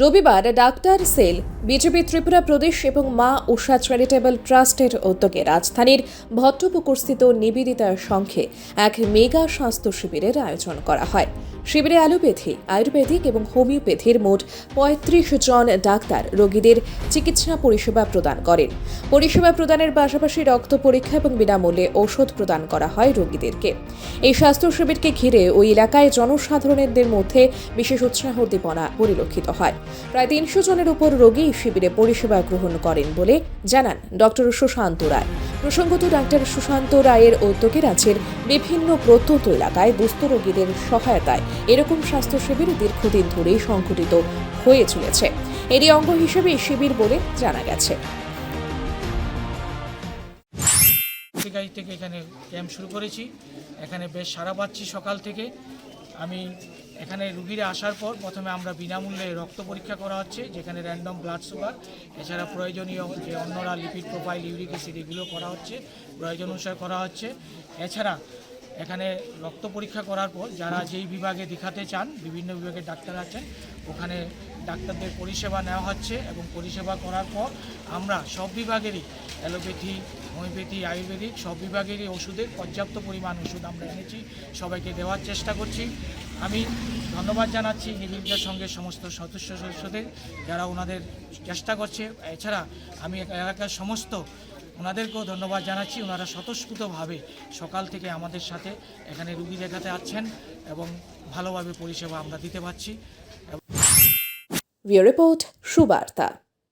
রবিবার doctor sell BJP Tripura প্রদেশ এবং মা উষা চ্যারিটেবল ট্রাস্টের উদ্যোগে রাজধানীর ভট্টপুকুরস্থিত নিবেদিতা সংঘে এক মেগা স্বাস্থ্য শিবিরের আয়োজন করা হয়। শিবিরে অ্যালোপ্যাথি, আয়ুর্বেদিক এবং হোমিওপ্যাথির মোট ৩৫ জন ডাক্তার রোগীদের চিকিৎসা পরিষেবা প্রদান করেন। পরিষেবা প্রদানের পাশাপাশি রক্ত পরীক্ষা এবং বিনামূল্যে ঔষধ প্রদান করা হয় রোগীদেরকে। এই স্বাস্থ্য শিবিরকে ঘিরে ওই এলাকায় জনসাধারণের মধ্যে বিশেষ উৎসাহ উদ্দীপনা পরিলক্ষিত হয়। প্রায় ৩০০ জনের উপর রোগী শিবিরে পরিষেবা গ্রহণ করেন বলে জানান ডক্টর সুশান্ত রায়। প্রসঙ্গত, ডাক্তার সুশান্ত রায়ের উদ্যোগে রাজ্যের বিভিন্ন প্রত্যন্ত এলাকায় দুস্থ রোগীদের সহায়তায় এরকম স্বাস্থ্য শিবির দীর্ঘদিন ধরেই সংঘটিত হয়ে চলেছে। এরই অঙ্গ হিসেবে এই শিবির বলে জানা গেছে। থেকে এখানে ক্যাম্প শুরু করেছি। এখানে বেশ সাড়া পাচ্ছি সকাল থেকে। আমি এখানে রুগীরা আসার পর প্রথমে আমরা বিনামূল্যে রক্ত পরীক্ষা করা হচ্ছে, যেখানে র্যান্ডম ব্লাড সুগার, এছাড়া প্রয়োজনীয় যে অন্যরা লিপিড প্রোফাইল, ইউরিক অ্যাসিড এগুলো করা হচ্ছে, প্রয়োজন অনুসারে করা হচ্ছে। এছাড়া এখানে রক্ত পরীক্ষা করার পর যারা যেই বিভাগে দেখাতে চান, বিভিন্ন বিভাগের ডাক্তার আছেন, ওখানে ডাক্তারদের পরিষেবা নেওয়া হচ্ছে এবং পরিষেবা করার পর আমরা সব বিভাগেরই অ্যালোপ্যাথি, হোমিওপ্যাথি, আয়ুর্বেদিক সব বিভাগেরই ওষুধের পর্যাপ্ত পরিমাণ ওষুধ আমরা এনেছি, সবাইকে দেওয়ার চেষ্টা করছি। আমি ধন্যবাদ জানাচ্ছি নিবেদিতার সঙ্গে সমস্ত সদস্যদের, যারা ওনাদের চেষ্টা করছে। এছাড়া আমি এলাকার সমস্ত ওনাদেরকেও ধন্যবাদ জানাচ্ছি। ওনারা স্বতঃস্ফূর্তভাবে সকাল থেকে আমাদের সাথে এখানে রুগী দেখাতে আসছেন এবং ভালোভাবে পরিষেবা আমরা দিতে পারছি। রিপোর্ট সুবার্তা।